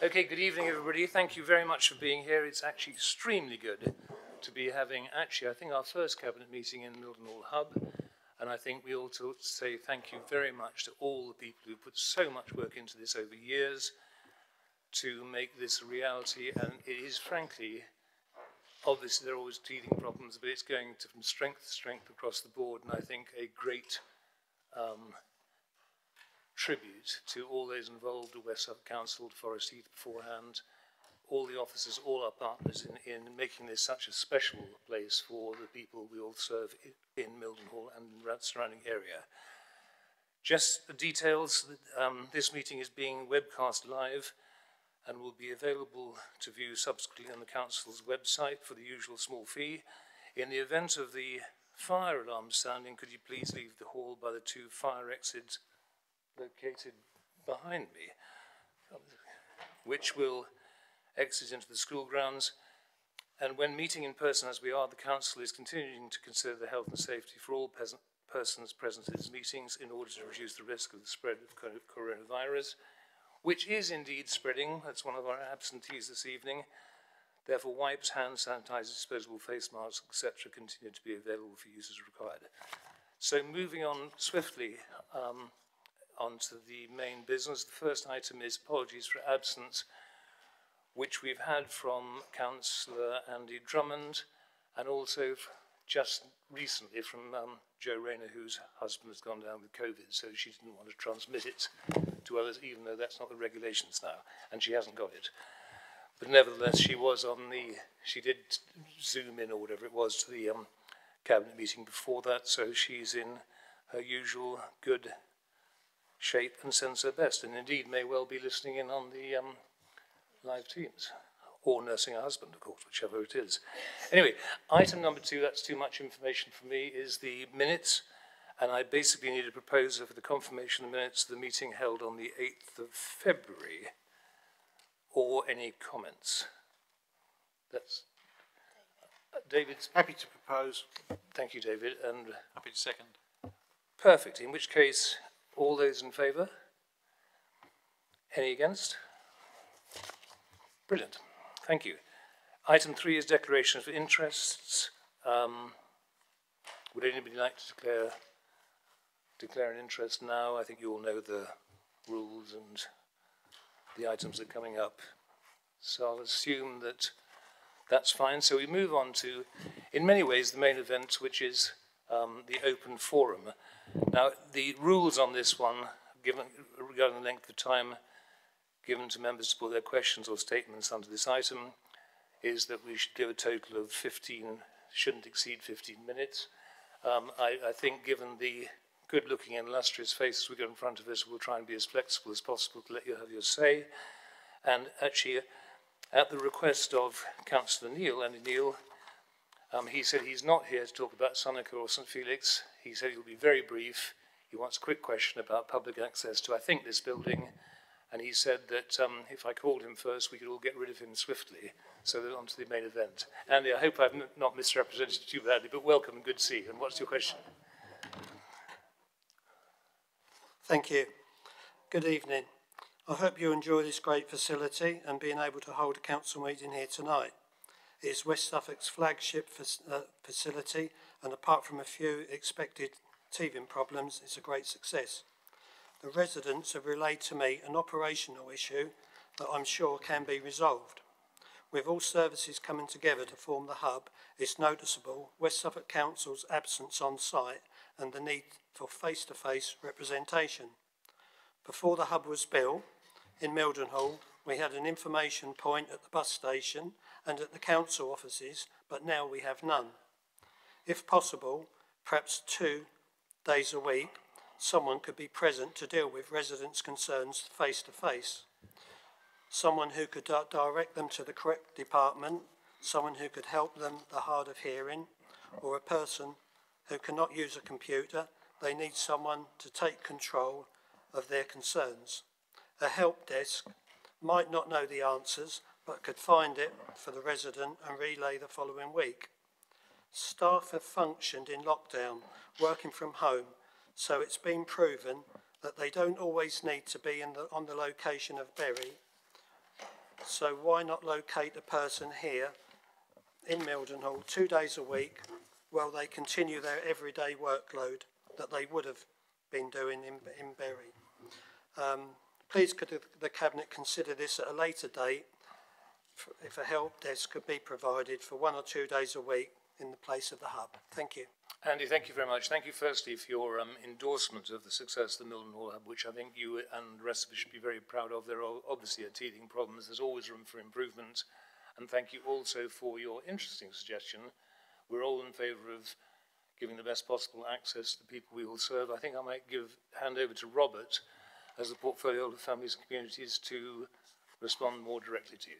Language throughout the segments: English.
Okay, good evening, everybody. Thank you very much for being here. It's actually extremely good to be having, actually, I think our first cabinet meeting in Milton Hall Hub. And I think we ought to say thank you very much to all the people who put so much work into this over years to make this a reality. And it is, frankly, obviously there are always teething problems, but it's going from strength to strength across the board. And I think a great tribute to all those involved at West Suffolk Council, to Forest Heath beforehand, all the officers, all our partners in making this such a special place for the people we all serve in Milton Hall and the surrounding area. Just the details, this meeting is being webcast live and will be available to view subsequently on the Council's website for the usual small fee. In the event of the fire alarm sounding, could you please leave the hall by the 2 fire exits located behind me, which will exit into the school grounds. And when meeting in person as we are, the Council is continuing to consider the health and safety for all persons present at its meetings in order to reduce the risk of the spread of coronavirus, which is indeed spreading. That's one of our absentees this evening. Therefore, wipes, hand sanitizers, disposable face masks, etc. continue to be available for use as required. So moving on swiftly onto the main business. The first item is apologies for absence, which we've had from Councillor Andy Drummond and also just recently from Jo Rayner, whose husband has gone down with COVID, so she didn't want to transmit it to others, even though that's not the regulations now, and she hasn't got it. But nevertheless, she did Zoom in or whatever it was to the cabinet meeting before that, so she's in her usual good shape and sends her best, and indeed may well be listening in on the live teams, or nursing her husband, of course, whichever it is. Anyway, item number 2, that's too much information for me, is the minutes, and I basically need a proposer for the confirmation of the minutes of the meeting held on the 8th of February, or any comments. That's David's happy to propose. Thank you, David, and happy to second. Perfect, in which case, all those in favour? Any against? Brilliant, thank you. Item 3 is declaration of interests. Would anybody like to declare an interest now? I think you all know the rules and the items that are coming up. So I'll assume that that's fine. So we move on to, in many ways, the main event, which is the open forum. Now, the rules on this one, regarding the length of time given to members to put their questions or statements under this item, is that we should give a total of 15, shouldn't exceed 15 minutes. I think given the good-looking and illustrious faces we got in front of us, we'll try and be as flexible as possible to let you have your say. And actually, at the request of Councillor Neil, Andy Neil, he said he's not here to talk about Suffolk or St Felix. He said he'll be very brief. He wants a quick question about public access to, I think, this building. And he said that if I called him first, we could all get rid of him swiftly. So that on to the main event. Andy, I hope I've not misrepresented you too badly, but welcome and good to see you. And what's your question? Thank you. Good evening. I hope you enjoy this great facility and being able to hold a council meeting here tonight. It is West Suffolk's flagship facility, and apart from a few expected teething problems, it's a great success. The residents have relayed to me an operational issue that I'm sure can be resolved. With all services coming together to form the hub, it's noticeable West Suffolk Council's absence on site and the need for face-to-face representation. Before the hub was built, in Mildenhall, we had an information point at the bus station and at the council offices, but now we have none. If possible, perhaps 2 days a week, someone could be present to deal with residents' concerns face-to-face. Someone who could direct them to the correct department, someone who could help them the hard of hearing, or a person who cannot use a computer, they need someone to take control of their concerns. A help desk might not know the answers, but could find it for the resident and relay the following week. Staff have functioned in lockdown, working from home, so it's been proven that they don't always need to be on the location of Bury So why not locate the person here in Mildenhall 2 days a week while they continue their everyday workload that they would have been doing in Bury? Please could the Cabinet consider this at a later date if a help desk could be provided for 1 or 2 days a week in the place of the hub. Thank you. Andy, thank you very much. Thank you firstly for your endorsement of the success of the Mildenhall Hub, which I think you and the rest of us should be very proud of. There are obviously teething problems. There's always room for improvement. And thank you also for your interesting suggestion. We're all in favour of giving the best possible access to the people we will serve. I think I might hand over to Robert as the Portfolio of Families and Communities to respond more directly to you.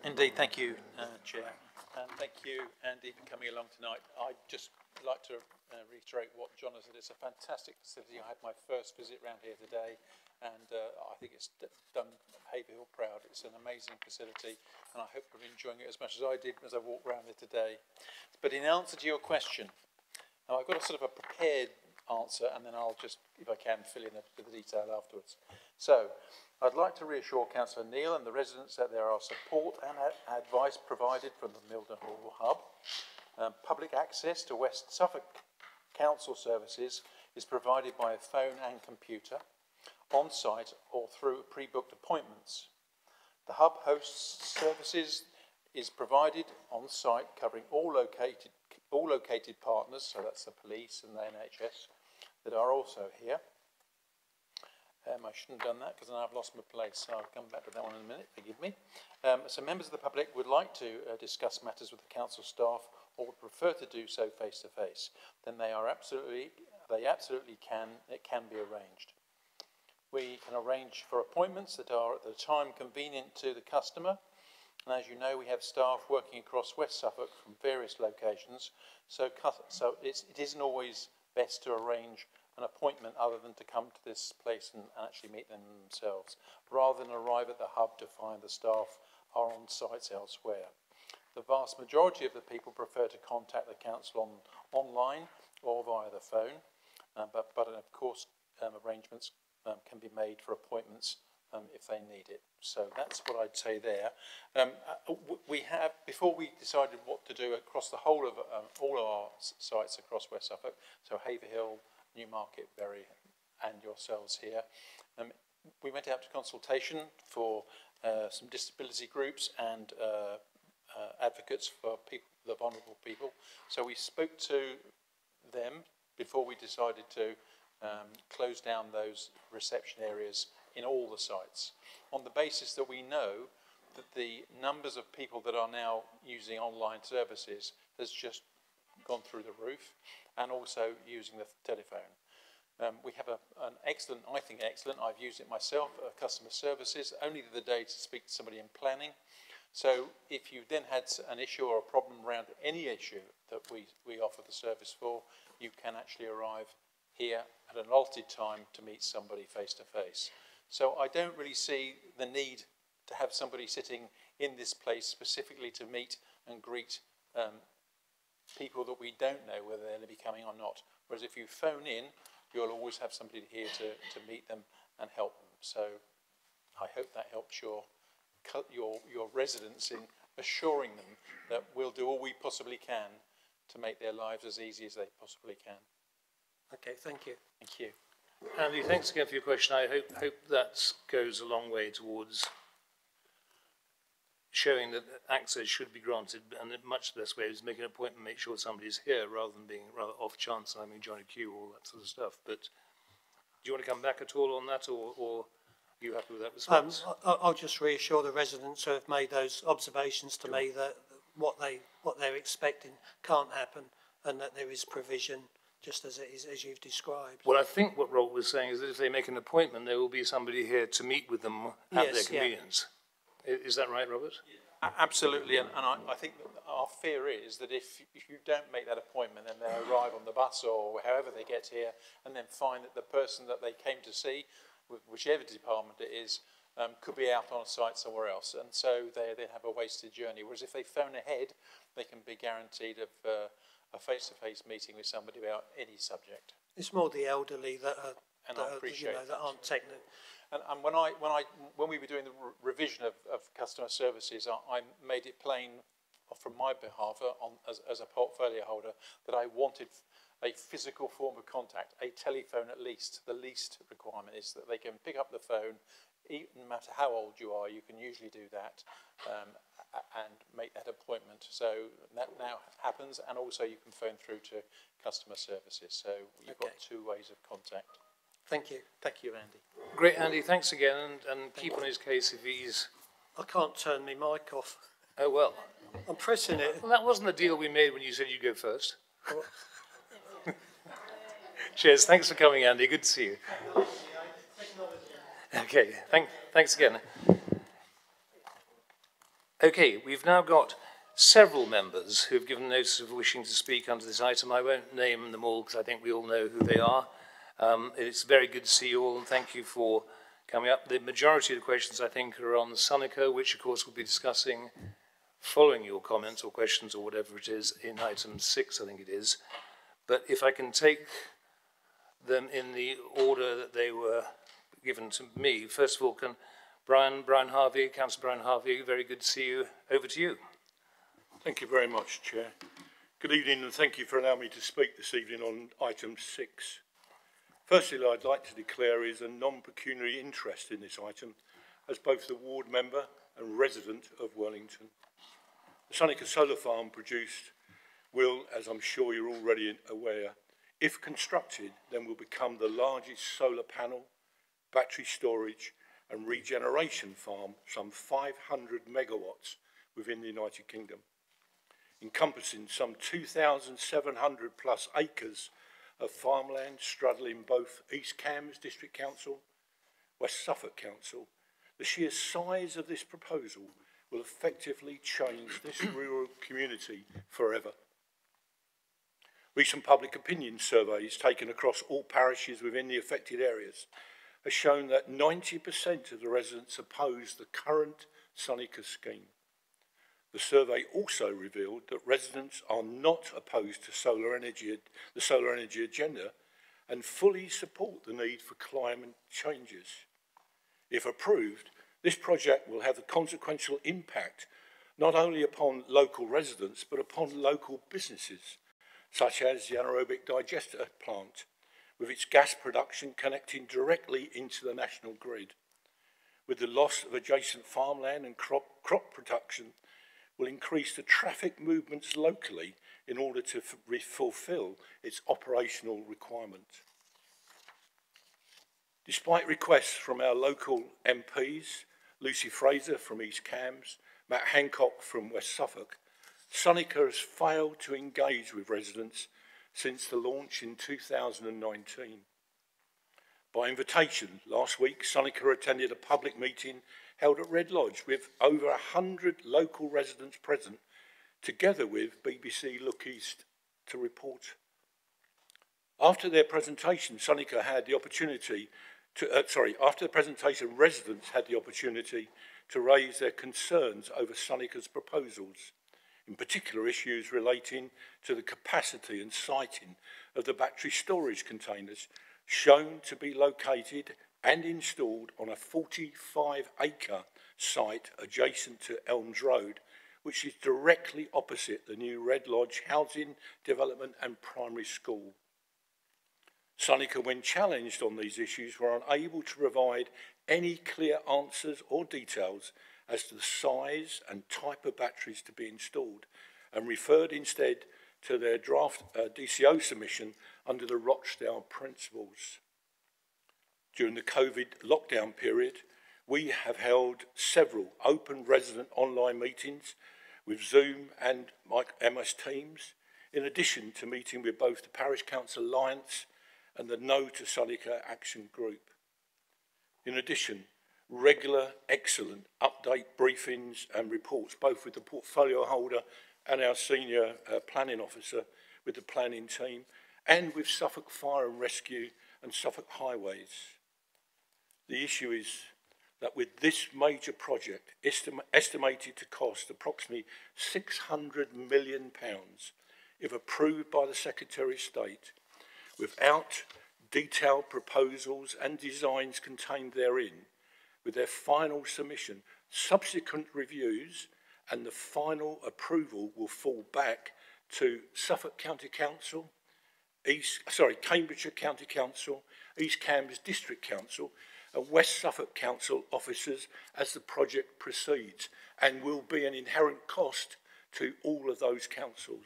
Indeed, thank you, Chair. And thank you, Andy, for coming along tonight. I'd just like to reiterate what John has said. It's a fantastic facility. I had my first visit round here today, and I think it's done Haverhill proud. It's an amazing facility, and I hope you're enjoying it as much as I did as I walked around it today. But in answer to your question, now I've got a sort of a prepared answer, and then I'll just, if I can, fill in a bit of the detail afterwards. So, I'd like to reassure Councillor Neil and the residents that there are support and advice provided from the Mildenhall Hub. Public access to West Suffolk Council services is provided by a phone and computer, on site or through pre-booked appointments. The Hub hosts services is provided on site covering all located partners, so that's the police and the NHS, that are also here. I shouldn't have done that because now I've lost my place, so I'll come back to that one in a minute, forgive me. So members of the public would like to discuss matters with the council staff or would prefer to do so face to face, then it can be arranged. We can arrange for appointments that are at the time convenient to the customer, and as you know, we have staff working across West Suffolk from various locations, so it isn't always best to arrange an appointment other than to come to this place and actually meet them themselves, rather than arrive at the hub to find the staff are on sites elsewhere. The vast majority of the people prefer to contact the council online or via the phone, but of course arrangements can be made for appointments if they need it. So that's what I'd say there. We have, before we decided what to do across the whole of all of our sites across West Suffolk, so Haverhill, Newmarket, Bury and yourselves here, we went out to consultation for some disability groups and advocates for people, the vulnerable people. So we spoke to them before we decided to close down those reception areas in all the sites, on the basis that we know that the numbers of people that are now using online services has just gone through the roof, and also using the telephone. We have an excellent, I think excellent, I've used it myself, customer services, only the other day to speak to somebody in planning. So if you then had an issue or a problem around any issue that we offer the service for, you can actually arrive here at an allotted time to meet somebody face to face. So I don't really see the need to have somebody sitting in this place specifically to meet and greet people that we don't know whether they'll be coming or not. Whereas if you phone in, you'll always have somebody here to meet them and help them. So I hope that helps your residents in assuring them that we'll do all we possibly can to make their lives as easy as they possibly can. Okay, thank you. Thank you. Andy, thanks again for your question. I hope that goes a long way towards showing that access should be granted, and much the best way is make an appointment, make sure somebody's here, rather than being rather off chance and having joined a queue, all that sort of stuff. But do you want to come back at all on that, or are you happy with that response? I'll just reassure the residents who have made those observations to me that what they're expecting can't happen, and that there is provision just as it is, as you've described. Well, I think what Rob was saying is that if they make an appointment, there will be somebody here to meet with them at their convenience. Yeah. Is that right, Robert? Yeah. Absolutely, and I think our fear is that if you don't make that appointment and they arrive on the bus or however they get here and then find that the person that they came to see, whichever department it is, could be out on a site somewhere else, and so they have a wasted journey. Whereas if they phone ahead, they can be guaranteed of a face-to-face meeting with somebody about any subject. It's more the elderly that are and I appreciate that aren't technical. And when we were doing the revision of customer services, I made it plain from my behalf as a portfolio holder that I wanted a physical form of contact, a telephone at least. The least requirement is that they can pick up the phone, no matter how old you are, you can usually do that and make that appointment. So that now happens, and also you can phone through to customer services. So you've got 2 ways of contact. Thank you. Thank you, Andy. Great, Andy. Thanks again, and keep on his case if he's... I can't turn my mic off. Oh, well. I'm pressing it. Well, that wasn't the deal we made when you said you'd go first. Cheers. Thanks for coming, Andy. Good to see you. Okay. Thanks again. Okay, we've now got several members who've given notice of wishing to speak under this item. I won't name them all because I think we all know who they are. It's very good to see you all, and thank you for coming up. The majority of the questions, I think, are on Sunico, which, of course, we'll be discussing following your comments or questions or whatever it is in item 6, I think it is. But if I can take them in the order that they were given to me. First of all, can Brian Harvey, Councillor Brian Harvey, very good to see you. Over to you. Thank you very much, Chair. Good evening, and thank you for allowing me to speak this evening on item 6. Firstly, I'd like to declare is a non-pecuniary interest in this item as both the ward member and resident of Wellington. The Sunico Solar Farm produced will, as I'm sure you're already aware, if constructed, then will become the largest solar panel, battery storage and regeneration farm, some 500 megawatts within the United Kingdom, encompassing some 2,700 plus acres of farmland straddling both East Cambs District Council, West Suffolk Council. The sheer size of this proposal will effectively change this rural community forever. Recent public opinion surveys taken across all parishes within the affected areas has shown that 90% of the residents oppose the current Sunico scheme. The survey also revealed that residents are not opposed to the solar energy agenda and fully support the need for climate changes. If approved, this project will have a consequential impact not only upon local residents but upon local businesses, such as the anaerobic digester plant, with its gas production connecting directly into the national grid. With the loss of adjacent farmland and crop production, will increase the traffic movements locally in order to fulfil its operational requirement. Despite requests from our local MPs, Lucy Fraser from East Cambs, Matt Hancock from West Suffolk, Sunico has failed to engage with residents since the launch in 2019. By invitation, last week, Sunico attended a public meeting held at Red Lodge with over 100 local residents present, together with BBC Look East to report. After their presentation, Sunico had the opportunity to, after the presentation, residents had the opportunity to raise their concerns over Sunico's proposals, in particular issues relating to the capacity and siting of the battery storage containers shown to be located and installed on a 45-acre site adjacent to Elms Road, which is directly opposite the new Red Lodge housing development and primary school. Sunico, when challenged on these issues, were unable to provide any clear answers or details as to the size and type of batteries to be installed, and referred instead to their draft DCO submission under the Rochdale principles. During the COVID lockdown period, we have held several open resident online meetings with Zoom and MS Teams, in addition to meeting with both the Parish Council Alliance and the No to Sunico Action Group. In addition, regular, excellent update briefings and reports, both with the portfolio holder and our senior planning officer with the planning team, and with Suffolk Fire and Rescue and Suffolk Highways. The issue is that with this major project, estimated to cost approximately £600 million, if approved by the Secretary of State, without detailed proposals and designs contained therein, with their final submission, subsequent reviews and the final approval will fall back to Suffolk County Council, Cambridgeshire County Council, East Cambs District Council and West Suffolk Council officers as the project proceeds, and will be an inherent cost to all of those councils.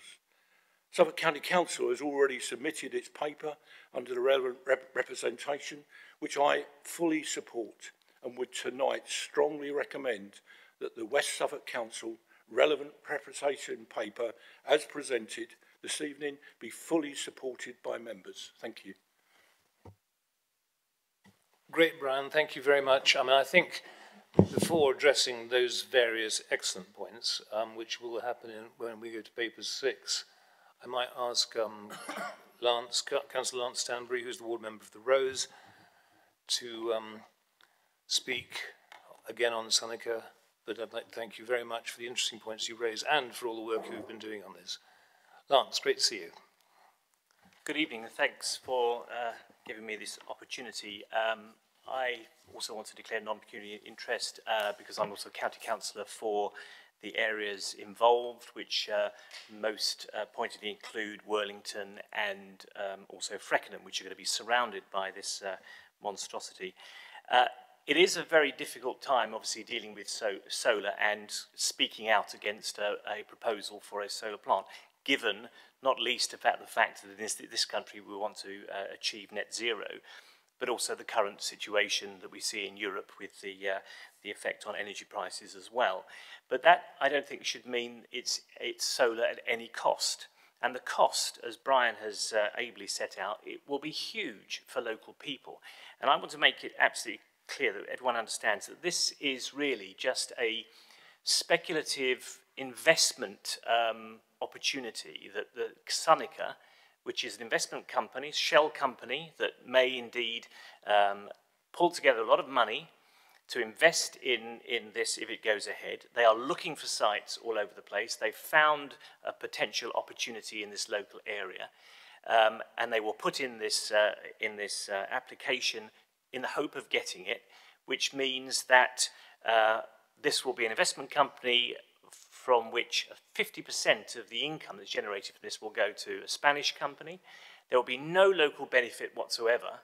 Suffolk County Council has already submitted its paper under the relevant representation, which I fully support, and would tonight strongly recommend that the West Suffolk Council relevant representation paper as presented this evening be fully supported by members. Thank you. Great, Brian. Thank you very much. I think before addressing those various excellent points, which will happen when we go to paper 6, I might ask Councillor Lance Stanbury, who's the ward member of the Rose, to speak again on Seneca. But I'd like to thank you very much for the interesting points you raised and for all the work you've been doing on this. Lance, great to see you. Good evening, and thanks for giving me this opportunity. I also want to declare non-pecuniary interest because I'm also county councillor for the areas involved, which most pointedly include Worlington and also Freckenham, which are going to be surrounded by this monstrosity. It is a very difficult time, obviously, dealing with solar and speaking out against a proposal for a solar plant, given not least the fact that in this country we want to achieve net zero, but also the current situation that we see in Europe with the effect on energy prices as well. But that, I don't think, should mean it's solar at any cost. And the cost, as Brian has ably set out, it will be huge for local people. And I want to make it absolutely clear that everyone understands that this is really just a speculative investment opportunity that the Seneca, which is an investment company, shell company, that may indeed pull together a lot of money to invest in this if it goes ahead. They are looking for sites all over the place. They've found a potential opportunity in this local area, and they will put in this application in the hope of getting it, which means that this will be an investment company from which 50% of the income that's generated from this will go to a Spanish company. There will be no local benefit whatsoever.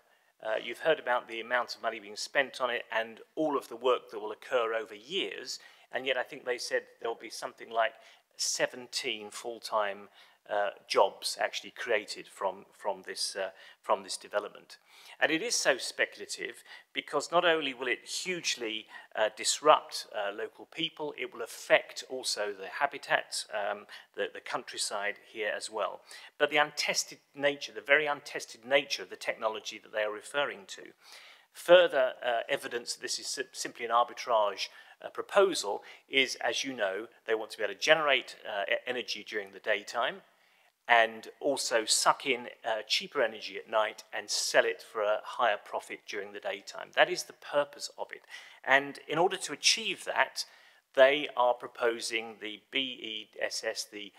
You've heard about the amount of money being spent on it and all of the work that will occur over years, and yet I think they said there will be something like 17 full-time jobs actually created from this development. And it is so speculative because not only will it hugely disrupt local people, it will affect also the habitat, the countryside here as well. But the untested nature, the very untested nature of the technology that they are referring to, further evidence that this is simply an arbitrage proposal is, as you know, they want to be able to generate energy during the daytime and also suck in cheaper energy at night and sell it for a higher profit during the daytime. That is the purpose of it. And in order to achieve that, they are proposing the BESS, the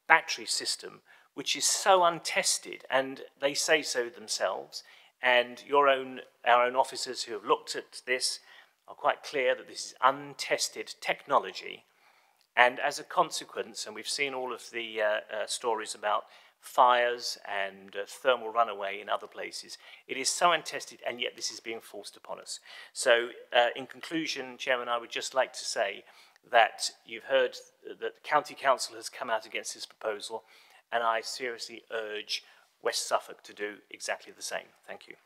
battery system, which is so untested, and they say so themselves. And our own officers who have looked at this are quite clear that this is untested technology. And as a consequence, and we've seen all of the stories about fires and thermal runaway in other places, it is so untested, and yet this is being forced upon us. So in conclusion, Chairman, I would just like to say that you've heard that the County Council has come out against this proposal, and I seriously urge West Suffolk to do exactly the same. Thank you.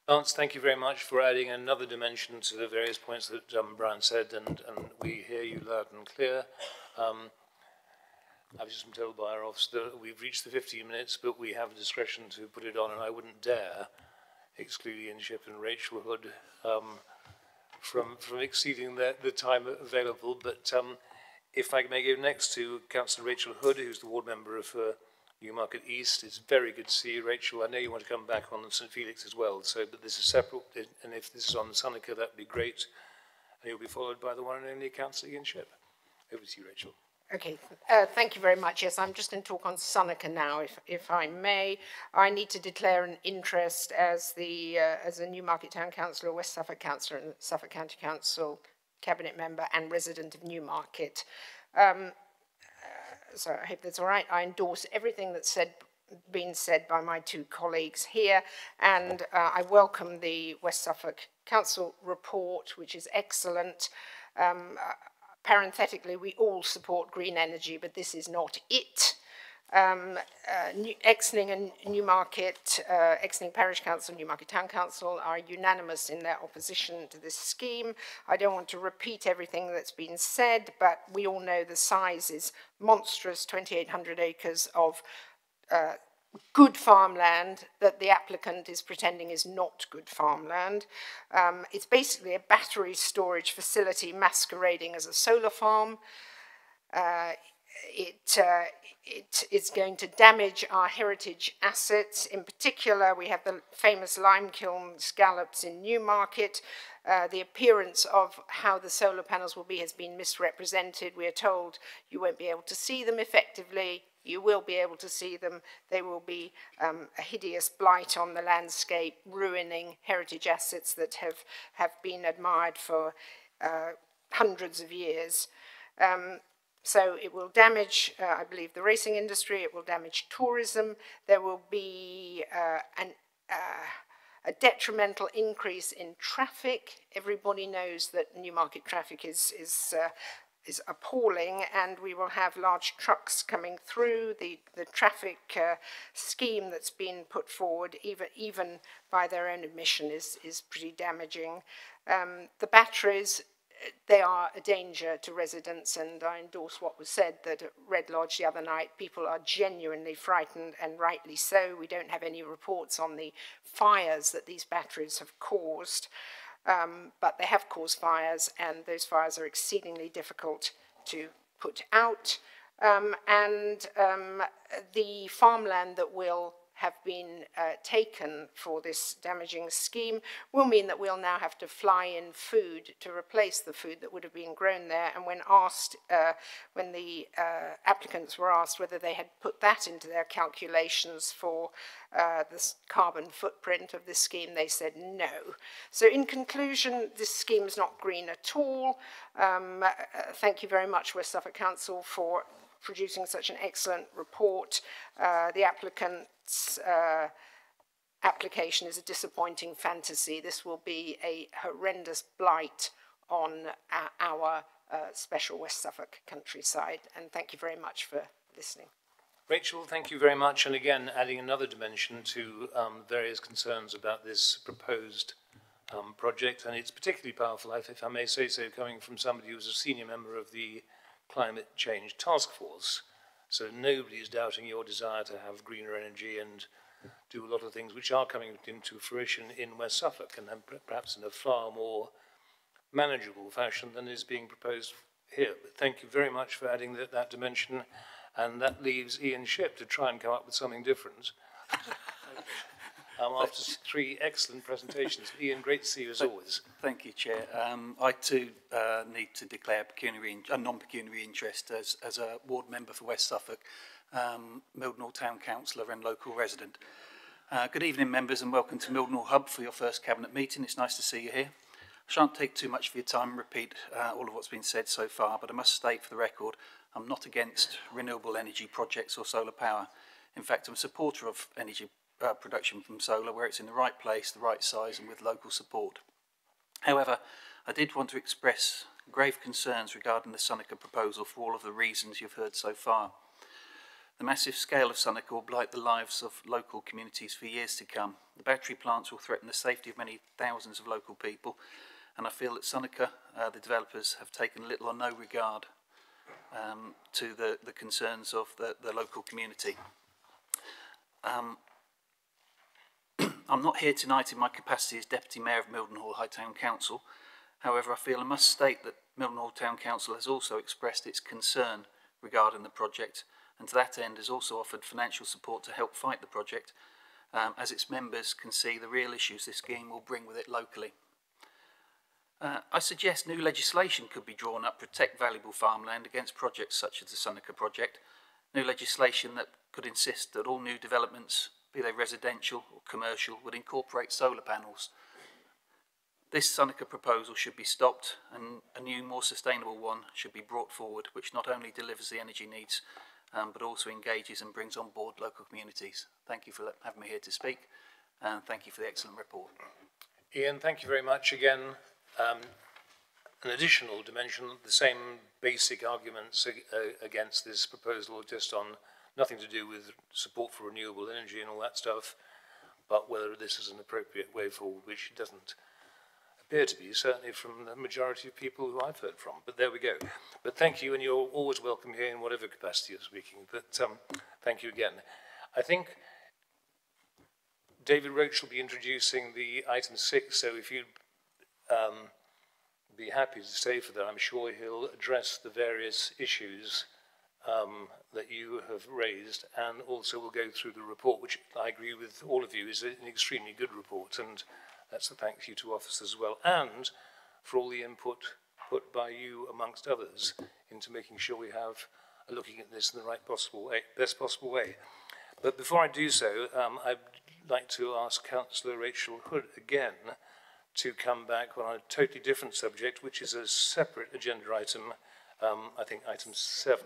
Lance, thank you very much for adding another dimension to the various points that Brian said, and we hear you loud and clear. I've just been told by our officer that we've reached the 15 minutes, but we have discretion to put it on, and I wouldn't dare exclude Ian Ship and Rachel Hood from exceeding the time available. But if I may go next to Councillor Rachel Hood, who's the ward member of Newmarket East. It's very good to see you, Rachel. I know you want to come back on St Felix as well, but this is separate, and if this is on Seneca, that'd be great. And you'll be followed by the one and only Councillor Ian Ship. Over to you, Rachel. Okay, thank you very much. Yes, I'm just going to talk on Suffolk now, if I may. I need to declare an interest as a Newmarket Town Councillor, West Suffolk Councillor, and Suffolk County Council Cabinet Member and resident of Newmarket. So I hope that's all right. I endorse everything that's been said by my two colleagues here, and I welcome the West Suffolk Council report, which is excellent. Parenthetically, we all support green energy, but this is not it. Exning and Newmarket, Exning Parish Council, Newmarket Town Council are unanimous in their opposition to this scheme. I don't want to repeat everything that's been said, but we all know the size is monstrous, 2,800 acres of good farmland that the applicant is pretending is not good farmland. It's basically a battery storage facility masquerading as a solar farm. It is going to damage our heritage assets. In particular, we have the famous lime kiln scallops in Newmarket. The appearance of how the solar panels will be has been misrepresented. We are told you won't be able to see them effectively. You will be able to see them. They will be a hideous blight on the landscape, ruining heritage assets that have been admired for hundreds of years. So it will damage, I believe, the racing industry. It will damage tourism. There will be a detrimental increase in traffic. Everybody knows that Newmarket traffic is appalling, and we will have large trucks coming through. The traffic scheme that's been put forward, even by their own admission, is pretty damaging. The batteries, they are a danger to residents, and I endorse what was said that at Red Lodge the other night, people are genuinely frightened, and rightly so. We don't have any reports on the fires that these batteries have caused, but they have caused fires, and those fires are exceedingly difficult to put out. The farmland that will have been taken for this damaging scheme will mean that we'll now have to fly in food to replace the food that would have been grown there. And when asked, when the applicants were asked whether they had put that into their calculations for the carbon footprint of this scheme, they said no. So in conclusion, this scheme is not green at all. Thank you very much, West Suffolk Council, for producing such an excellent report. The applicant's application is a disappointing fantasy. This will be a horrendous blight on our special West Suffolk countryside. And thank you very much for listening. Rachel, thank you very much. And again, adding another dimension to various concerns about this proposed project. And it's particularly powerful, if I may say so, coming from somebody who's a senior member of the Climate Change Task Force. So nobody is doubting your desire to have greener energy and do a lot of things which are coming into fruition in West Suffolk, and perhaps in a far more manageable fashion than is being proposed here. But thank you very much for adding that dimension, and that leaves Ian Shipp to try and come up with something different. After three excellent presentations. Ian, great to see you as always. Thank you, Chair. I too need to declare a non-pecuniary interest as a ward member for West Suffolk, Mildenhall Town Councillor and local resident. Good evening, members, and welcome to Mildenhall Hub for your first Cabinet meeting. It's nice to see you here. I shan't take too much of your time and repeat all of what's been said so far, but I must state for the record, I'm not against renewable energy projects or solar power. In fact, I'm a supporter of energy production from solar where it's in the right place, the right size, and with local support. However, I did want to express grave concerns regarding the Suffolk proposal for all of the reasons you've heard so far. The massive scale of Suffolk will blight the lives of local communities for years to come. The battery plants will threaten the safety of many thousands of local people, and I feel that Suffolk, the developers, have taken little or no regard to the concerns of the local community. I'm not here tonight in my capacity as Deputy Mayor of Mildenhall High Town Council. However, I feel I must state that Mildenhall Town Council has also expressed its concern regarding the project, and to that end has also offered financial support to help fight the project, as its members can see the real issues this scheme will bring with it locally. I suggest new legislation could be drawn up to protect valuable farmland against projects such as the Suffolk project. New legislation that could insist that all new developments, be they residential or commercial, would incorporate solar panels. This Suffolk proposal should be stopped and a new, more sustainable one should be brought forward, which not only delivers the energy needs, but also engages and brings on board local communities. Thank you for having me here to speak, and thank you for the excellent report. Ian, thank you very much again. An additional dimension, the same basic arguments against this proposal, just on nothing to do with support for renewable energy and all that stuff, but whether this is an appropriate way forward, which it doesn't appear to be, certainly from the majority of people who I've heard from. But there we go. But thank you, and you're always welcome here in whatever capacity you're speaking. But thank you again. I think David Roach will be introducing the item 6, so if you'd be happy to stay for that, I'm sure he'll address the various issues that you have raised, and also we'll go through the report, which I agree with all of you is an extremely good report, and that's a thank you to officers as well, and for all the input put by you, amongst others, into making sure we have looking at this in the right possible way, best possible way. But before I do so, I'd like to ask Councillor Rachel Hood again to come back on a totally different subject, which is a separate agenda item, I think item 7,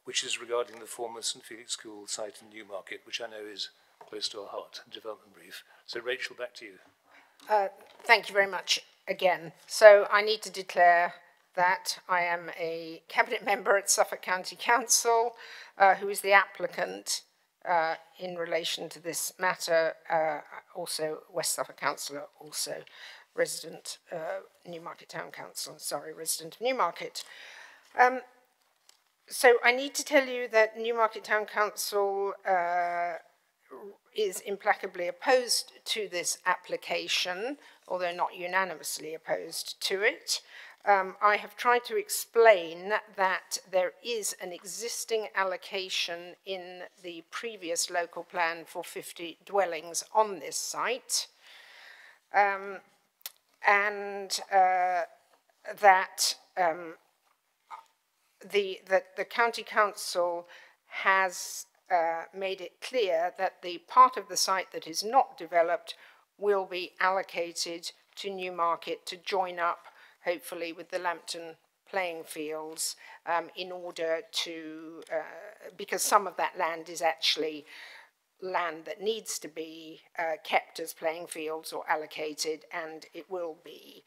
which is regarding the former St Felix School site in Newmarket, which I know is close to our heart, development brief. So Rachel, back to you. Thank you very much again. So I need to declare that I am a cabinet member at Suffolk County Council, who is the applicant in relation to this matter, also West Suffolk Councillor, also resident Newmarket Town Council, sorry, resident of Newmarket. So I need to tell you that Newmarket Town Council is implacably opposed to this application, although not unanimously opposed to it. I have tried to explain that there is an existing allocation in the previous local plan for 50 dwellings on this site, and that the County Council has made it clear that the part of the site that is not developed will be allocated to Newmarket to join up, hopefully, with the Lambton playing fields in order to, because some of that land is actually land that needs to be kept as playing fields or allocated, and it will be.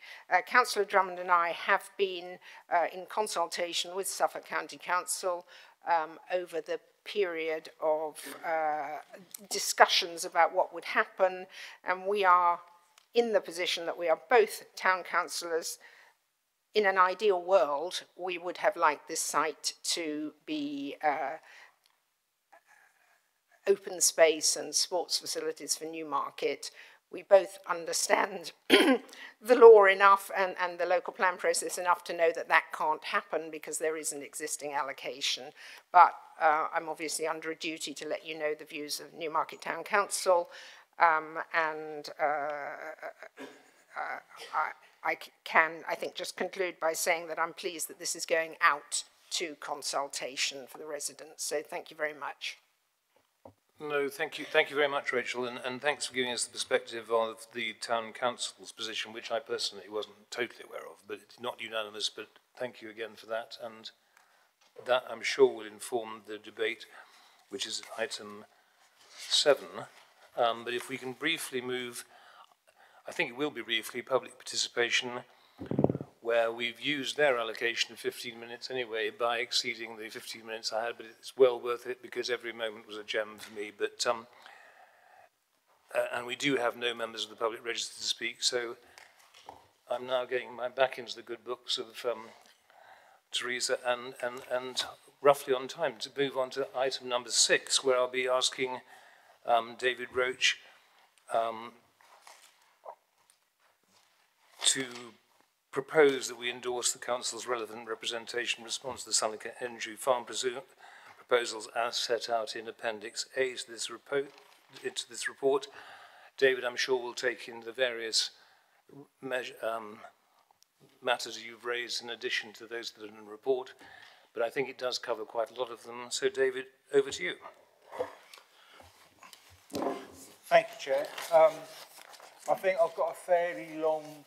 Councillor Drummond and I have been in consultation with Suffolk County Council over the period of discussions about what would happen, and we are in the position that we are both town councillors. In an ideal world, we would have liked this site to be open space and sports facilities for Newmarket. We both understand the law enough and the local plan process enough to know that that can't happen because there is an existing allocation. But I'm obviously under a duty to let you know the views of Newmarket Town Council, and I can, I think, just conclude by saying that I'm pleased that this is going out to consultation for the residents. So thank you very much. No, thank you very much, Rachel, and thanks for giving us the perspective of the Town Council's position, which I personally wasn't totally aware of, but it's not unanimous, but thank you again for that, and that I'm sure will inform the debate, which is item 7, but if we can briefly move, I think it will be briefly, public participation, where we've used their allocation of 15 minutes anyway by exceeding the 15 minutes I had, but it's well worth it because every moment was a gem for me. But and we do have no members of the public register to speak, so I'm now getting my back into the good books of Teresa and roughly on time to move on to item number 6, where I'll be asking David Roach to propose that we endorse the Council's relevant representation in response to the Suffolk Energy Farm proposals as set out in Appendix A to this report. David, I'm sure, will take in the various matters you've raised in addition to those that are in the report, but I think it does cover quite a lot of them. So, David, over to you. Thank you, Chair. I think I've got a fairly long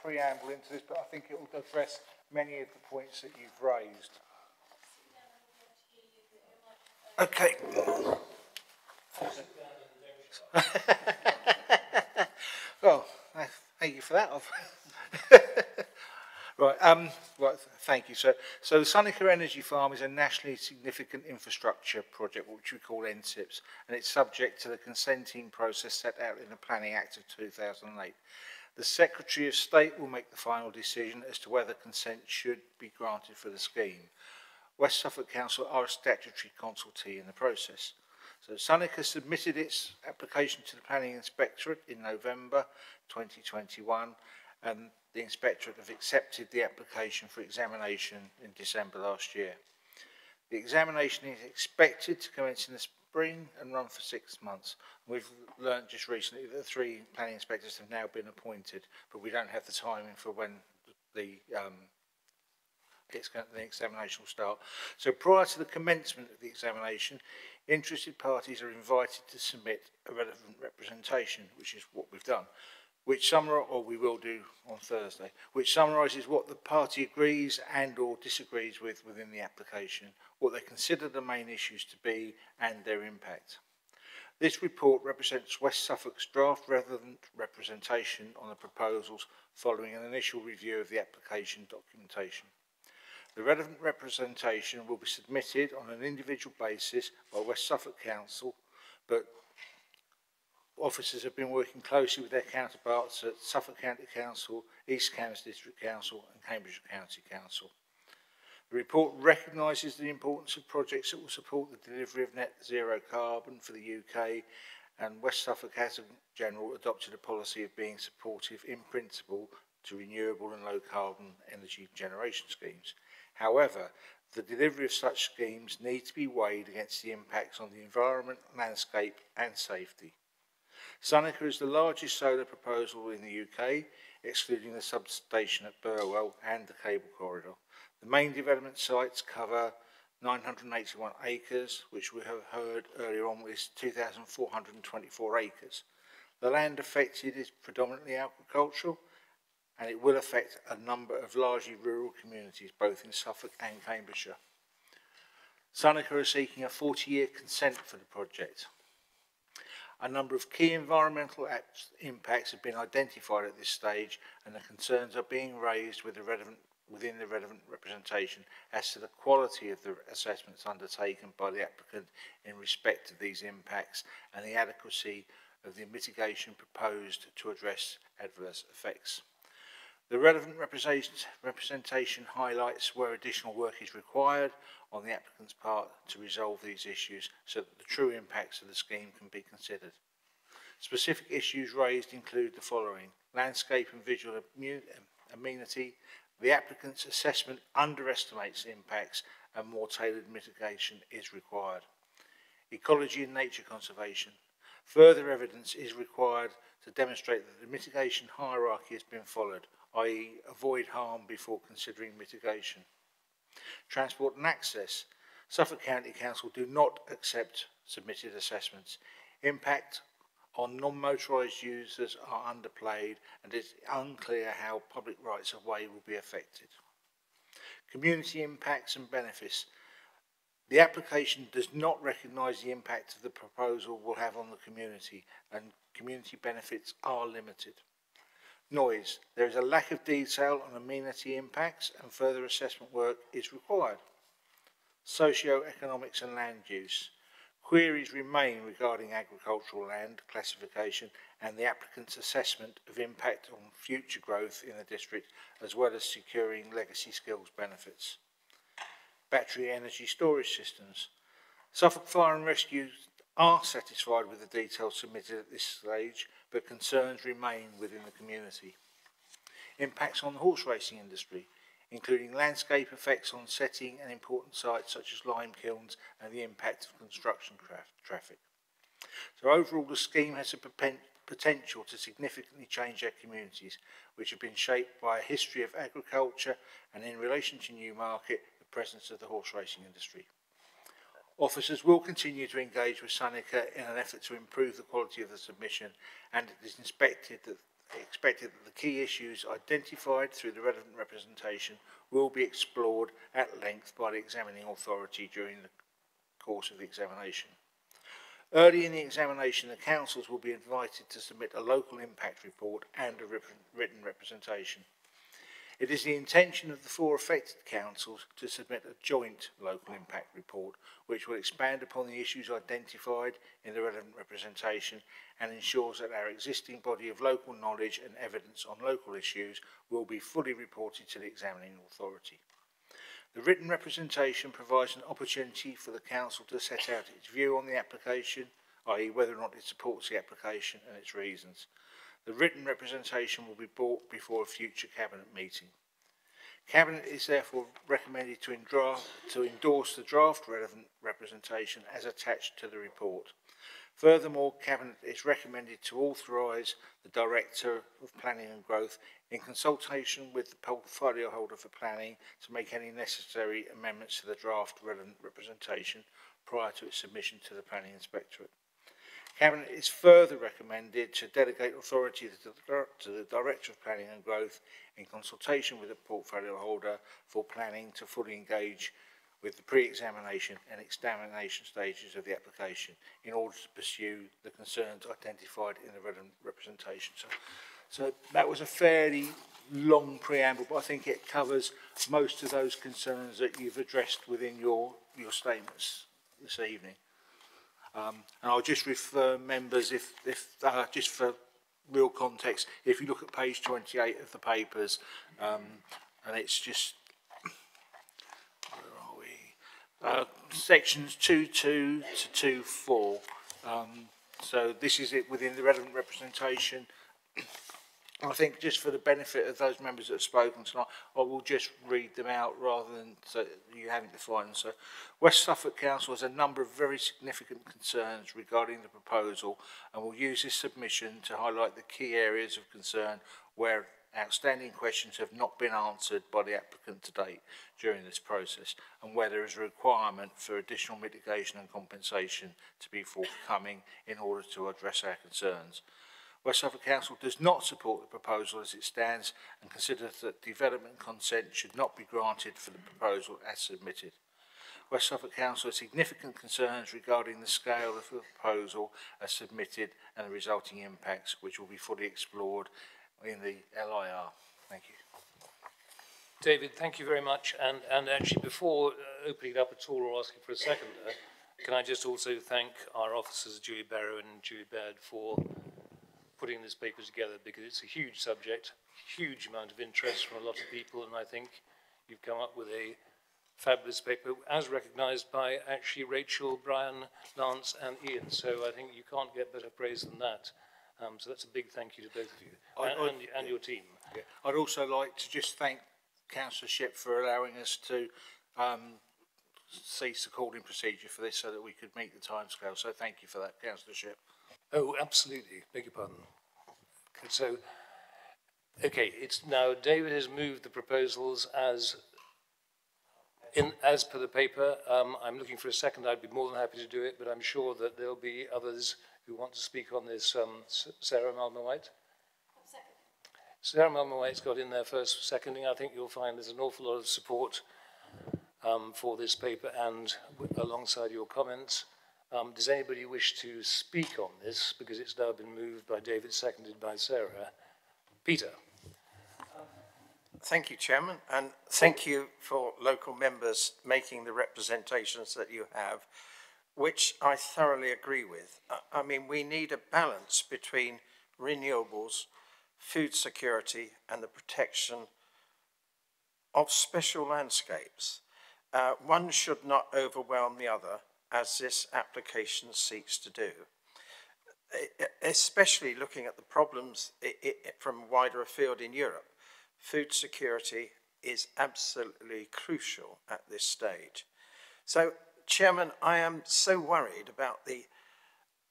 preamble into this, but I think it will address many of the points that you've raised. Okay. Well, thank you for that. Right, thank you. So the Suffolk Energy Farm is a nationally significant infrastructure project, which we call NSIPs, and it's subject to the consenting process set out in the Planning Act of 2008. The Secretary of State will make the final decision as to whether consent should be granted for the scheme. West Suffolk Council are a statutory consultee in the process. So Suffolk has submitted its application to the Planning Inspectorate in November 2021, and the Inspectorate have accepted the application for examination in December last year. The examination is expected to commence in the spring and run for 6 months. We've learned just recently that 3 planning inspectors have now been appointed, but we don't have the timing for when the examination will start. So prior to the commencement of the examination, interested parties are invited to submit a relevant representation, which is what we've done, which we will do on Thursday, which summarises what the party agrees and or disagrees with within the application, what they consider the main issues to be and their impact. This report represents West Suffolk's draft relevant representation on the proposals following an initial review of the application documentation. The relevant representation will be submitted on an individual basis by West Suffolk Council, but officers have been working closely with their counterparts at Suffolk County Council, East Cambs District Council and Cambridgeshire County Council. The report recognises the importance of projects that will support the delivery of net zero carbon for the UK, and West Suffolk has in general adopted a policy of being supportive in principle to renewable and low carbon energy generation schemes. However, the delivery of such schemes needs to be weighed against the impacts on the environment, landscape and safety. Suffolk is the largest solar proposal in the UK, excluding the substation at Burwell and the cable corridor. The main development sites cover 981 acres, which we have heard earlier on is 2,424 acres. The land affected is predominantly agricultural, and it will affect a number of largely rural communities, both in Suffolk and Cambridgeshire. Suffolk are seeking a 40-year consent for the project. A number of key environmental impacts have been identified at this stage, and the concerns are being raised within the relevant representation as to the quality of the assessments undertaken by the applicant in respect of these impacts and the adequacy of the mitigation proposed to address adverse effects. The relevant representation highlights where additional work is required on the applicant's part to resolve these issues so that the true impacts of the scheme can be considered. Specific issues raised include the following: landscape and visual amenity. The applicant's assessment underestimates impacts and more tailored mitigation is required. Ecology and nature conservation. Further evidence is required to demonstrate that the mitigation hierarchy has been followed, i.e. avoid harm before considering mitigation. Transport and access. Suffolk County Council do not accept submitted assessments. Impact on non-motorised users are underplayed, and it is unclear how public rights of way will be affected. Community impacts and benefits. The application does not recognise the impact of the proposal will have on the community, and community benefits are limited. Noise. There is a lack of detail on amenity impacts, and further assessment work is required. Socio-economics and land use. Queries remain regarding agricultural land classification and the applicant's assessment of impact on future growth in the district, as well as securing legacy skills benefits. Battery energy storage systems. Suffolk Fire and Rescue are satisfied with the details submitted at this stage, but concerns remain within the community. Impacts on the horse racing industry, including landscape effects on setting and important sites such as lime kilns and the impact of construction traffic. So overall, the scheme has the potential to significantly change their communities, which have been shaped by a history of agriculture and, in relation to Newmarket, the presence of the horse racing industry. Officers will continue to engage with Seneca in an effort to improve the quality of the submission, and it is expected that the key issues identified through the relevant representation will be explored at length by the examining authority during the course of the examination. Early in the examination, the councils will be invited to submit a local impact report and a written representation. It is the intention of the 4 affected councils to submit a joint local impact report, which will expand upon the issues identified in the relevant representation and ensures that our existing body of local knowledge and evidence on local issues will be fully reported to the examining authority. The written representation provides an opportunity for the council to set out its view on the application, i.e. whether or not it supports the application and its reasons. The written representation will be brought before a future Cabinet meeting. Cabinet is therefore recommended to endorse the draft relevant representation as attached to the report. Furthermore, Cabinet is recommended to authorise the Director of Planning and Growth, in consultation with the portfolio holder for planning, to make any necessary amendments to the draft relevant representation prior to its submission to the Planning Inspectorate. Cabinet is further recommended to delegate authority to the Director of Planning and Growth, in consultation with the portfolio holder for planning, to fully engage with the pre-examination and examination stages of the application in order to pursue the concerns identified in the relevant representation. So that was a fairly long preamble, but I think it covers most of those concerns that you've addressed within your statements this evening. And I'll just refer members, if just for real context, if you look at page 28 of the papers, and it's just, sections 2.2 to 2.4. So this is it within the relevant representation. I think just for the benefit of those members that have spoken tonight, I will just read them out rather than so you having to find them. So, West Suffolk Council has a number of very significant concerns regarding the proposal, and will use this submission to highlight the key areas of concern where outstanding questions have not been answered by the applicant to date during this process, and where there is a requirement for additional mitigation and compensation to be forthcoming in order to address our concerns. West Suffolk Council does not support the proposal as it stands, and considers that development consent should not be granted for the proposal as submitted. West Suffolk Council has significant concerns regarding the scale of the proposal as submitted and the resulting impacts, which will be fully explored in the LIR. Thank you. David, thank you very much. And actually, before opening it up at all or asking for a seconder, can I just also thank our officers, Julie Barrow and Julie Baird, for putting this paper together, because it's a huge subject, huge amount of interest from a lot of people, and I think you've come up with a fabulous paper, as recognised by actually Rachel, Brian, Lance and Ian. So I think you can't get better praise than that. So that's a big thank you to both of you and your team. Yeah. I'd also like to just thank Councillor Shipp for allowing us to cease the calling procedure for this so that we could meet the timescale. So thank you for that, Councillor Shipp. Oh, absolutely. Beg your pardon. So, okay, it's now David has moved the proposals as per the paper. I'm looking for a second. I'd be more than happy to do it, but I'm sure that there'll be others who want to speak on this. Sarah Malmer-White? Sarah Malmer-White's got in there first, seconding. I think you'll find there's an awful lot of support for this paper and alongside your comments. Does anybody wish to speak on this? Because it's now been moved by David, seconded by Sarah. Peter. Thank you, Chairman, and thank you for local members making the representations that you have, which I thoroughly agree with. I mean, we need a balance between renewables, food security, and the protection of special landscapes. One should not overwhelm the other, as this application seeks to do, especially looking at the problems from wider afield in Europe. Food security is absolutely crucial at this stage. So, Chairman, I am so worried about the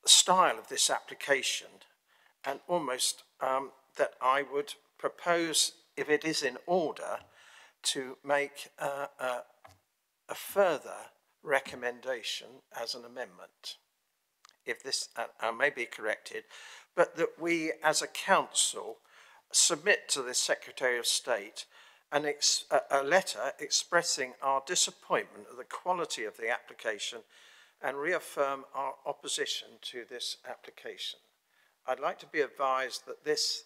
style of this application and almost that I would propose, if it is in order, to make a further recommendation as an amendment. If this, I may be corrected, but that we as a council submit to the Secretary of State a letter expressing our disappointment at the quality of the application and reaffirm our opposition to this application. I'd like to be advised that this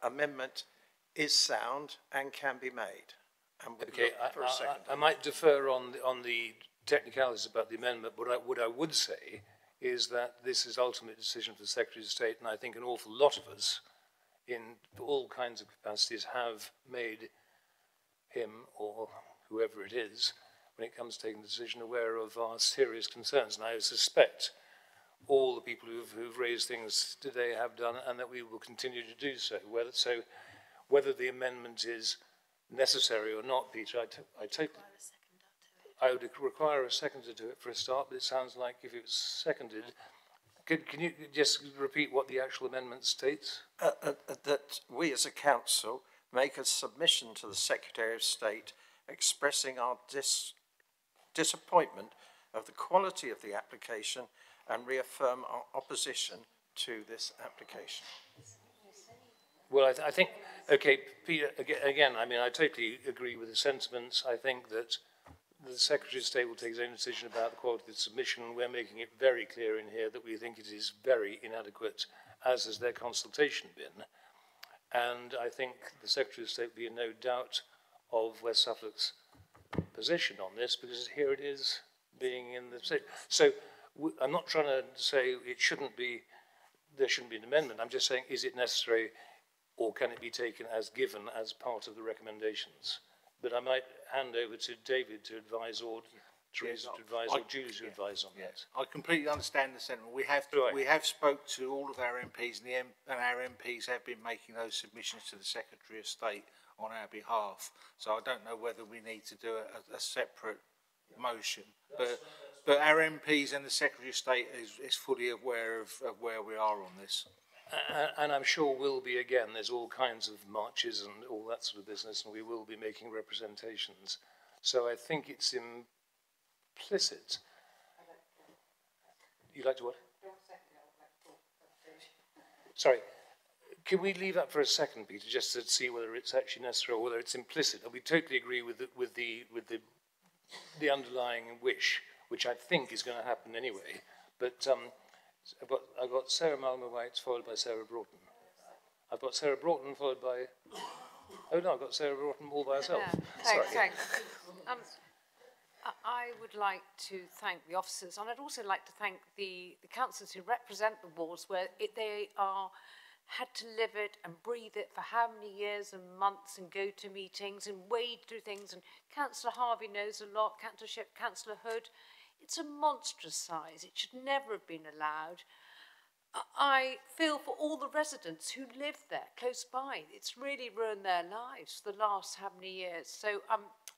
amendment is sound and can be made. And okay, I might defer on the technicalities about the amendment, but what I would say is that this is ultimate decision for the Secretary of State, and I think an awful lot of us in all kinds of capacities have made him or whoever it is, when it comes to taking the decision, aware of our serious concerns. And I suspect all the people who've raised things today have done, and that we will continue to do so. Whether the amendment is necessary or not, Peter, I would require a seconder to it for a start, but it sounds like if it was seconded, can you just repeat what the actual amendment states? That we as a council make a submission to the Secretary of State expressing our disappointment of the quality of the application and reaffirm our opposition to this application. Well, I think, okay, Peter, again, I mean, I totally agree with the sentiments. I think that the Secretary of State will take his own decision about the quality of the submission. We're making it very clear in here that we think it is very inadequate, as has their consultation been. And I think the Secretary of State will be in no doubt of West Suffolk's position on this, because here it is being in the state. So I'm not trying to say it shouldn't be, there shouldn't be an amendment. I'm just saying, is it necessary, or can it be taken as given as part of the recommendations? But I might hand over to David to advise, or Teresa to advise, or Julie to advise on that. I completely understand the sentiment. We have spoke to all of our MPs, and our MPs have been making those submissions to the Secretary of State on our behalf. So I don't know whether we need to do a separate motion, but our MPs and the Secretary of State is fully aware of where we are on this. And I'm sure will be again. There's all kinds of marches and all that sort of business, and we will be making representations. So I think it's implicit. You'd like to what? Sorry. Can we leave that for a second, Peter, just to see whether it's actually necessary or whether it's implicit? And we totally agree with the underlying wish, which I think is going to happen anyway. But I've got Sarah Malmer-White followed by Sarah Broughton. I've got Sarah Broughton followed by... Oh no, I've got Sarah Broughton all by herself. Yeah, thanks. I would like to thank the officers, and I'd also like to thank the councillors who represent the wards, where they had to live it and breathe it for how many years and months, and go to meetings and wade through things. And Councillor Harvey knows a lot, Councillor Hood. It's a monstrous size. It should never have been allowed. I feel for all the residents who live there, close by. It's really ruined their lives for the last how many years. So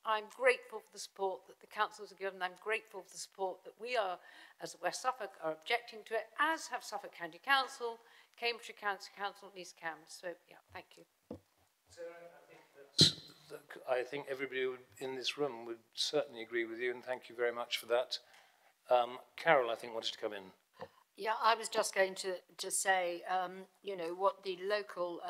I'm grateful for the support that the councils have given. I'm grateful for the support that we are, as West Suffolk, are objecting to it, as have Suffolk County Council, Cambridgeshire County Council, and East Cambs. So, yeah, thank you. I think everybody in this room would certainly agree with you, and thank you very much for that. Carol, I think, wanted to come in. Yeah, I was just going to say, you know, what the local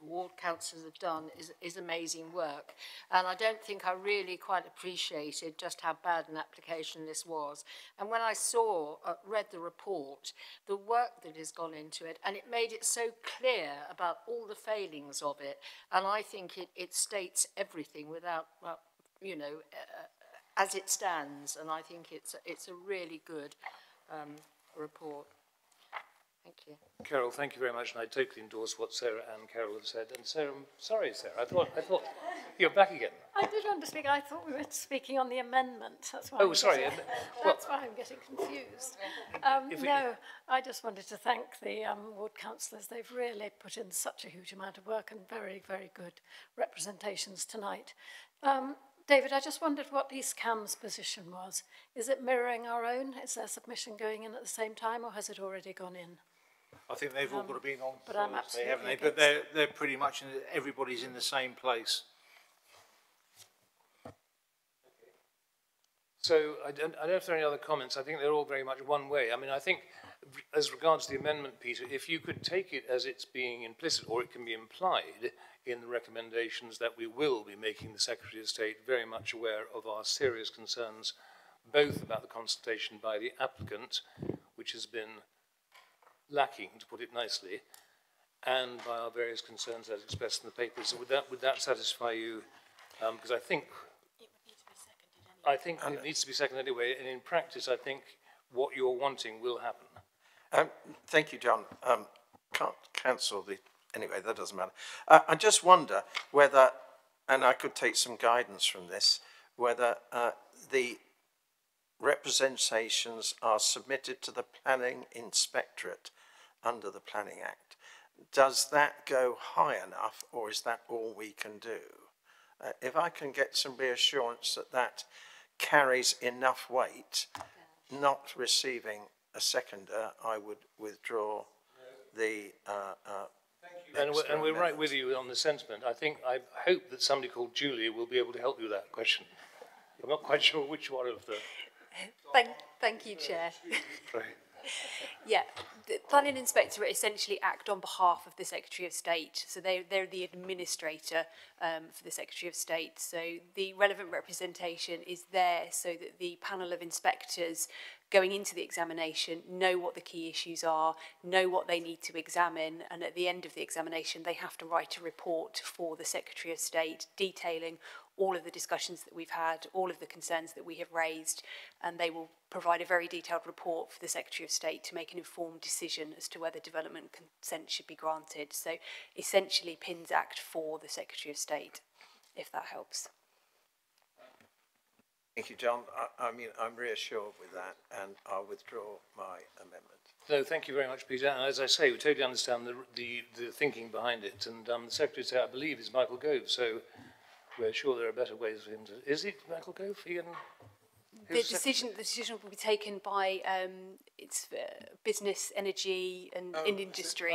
ward councillors have done is amazing work. And I don't think I really quite appreciated just how bad an application this was. And when I read the report, the work that has gone into it, and it made it so clear about all the failings of it. And I think it states everything without, well, you know, as it stands. And I think it's a really good report. Thank you. Carol, thank you very much, and I totally endorse what Sarah and Carol have said. And Sarah, sorry, Sarah, I thought you're back again. I did want to speak. I thought we were speaking on the amendment. That's why. Oh, sorry. That's why I'm getting confused. No, I just wanted to thank the ward councillors. They've really put in such a huge amount of work and very, very good representations tonight. David, I just wondered what East Cam's position was. Is it mirroring our own? Is their submission going in at the same time, or has it already gone in? I think they've all got to be on but I'm Thursday, absolutely haven't they? against But they're pretty much, everybody's in the same place. So I don't know if there are any other comments. I think they're all very much one way. I mean, I think as regards the amendment, Peter, if you could take it as it's being implicit, or it can be implied in the recommendations that we will be making the Secretary of State very much aware of our serious concerns, both about the consultation by the applicant, which has been lacking, to put it nicely, and by our various concerns as expressed in the papers. So would that satisfy you? Because I think it needs to be seconded anyway, and in practice, I think what you're wanting will happen. Thank you, John. Can't cancel the... Anyway, that doesn't matter. I just wonder whether, and I could take some guidance from this, whether the representations are submitted to the Planning Inspectorate under the Planning Act. Does that go high enough, or is that all we can do? If I can get some reassurance that that carries enough weight, not receiving a seconder, I would withdraw the and we're right with you on the sentiment. I hope that somebody called Julie will be able to help you with that question. I'm not quite sure which one of the... Thank you, Chair. Right. Yeah, the Planning Inspectorate essentially act on behalf of the Secretary of State. So they're the administrator for the Secretary of State. So the relevant representation is there so that the panel of inspectors going into the examination know what the key issues are, know what they need to examine, and at the end of the examination they have to write a report for the Secretary of State detailing all of the discussions that we've had, all of the concerns that we have raised, and they will provide a very detailed report for the Secretary of State to make an informed decision as to whether development consent should be granted. So essentially PINs act for the Secretary of State, if that helps. Thank you, John. I mean, I'm reassured with that, and I'll withdraw my amendment. No, thank you very much, Peter. And as I say, we totally understand the thinking behind it. And the Secretary of State, I believe, is Michael Gove. So we're sure there are better ways for him to... Is it Michael Gove? The decision will be taken by business, energy and industry,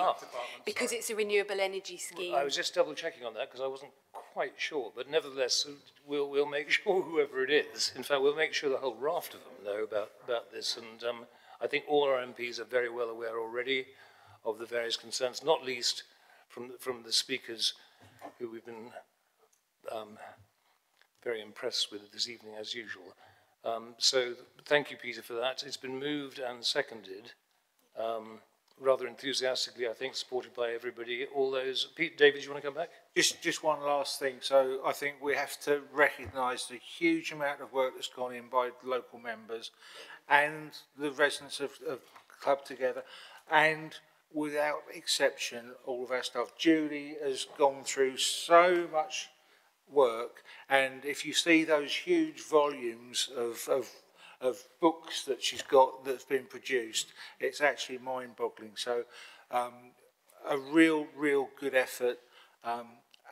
because it's a renewable energy scheme. I was just double checking on that because I wasn't quite sure, but nevertheless, we'll make sure whoever it is, in fact, we'll make sure the whole raft of them know about this. And I think all our MPs are very well aware already of the various concerns, not least from the speakers who we've been very impressed with this evening, as usual. So thank you, Peter, for that. It's been moved and seconded, rather enthusiastically, I think, supported by everybody. All those... Pete, David, do you want to come back? Just one last thing. So I think we have to recognise the huge amount of work that's gone in by local members and the residents of Club Together, and without exception, all of our staff. Julie has gone through so much work, and if you see those huge volumes of books that she's got that's been produced, it's actually mind-boggling. So a real good effort,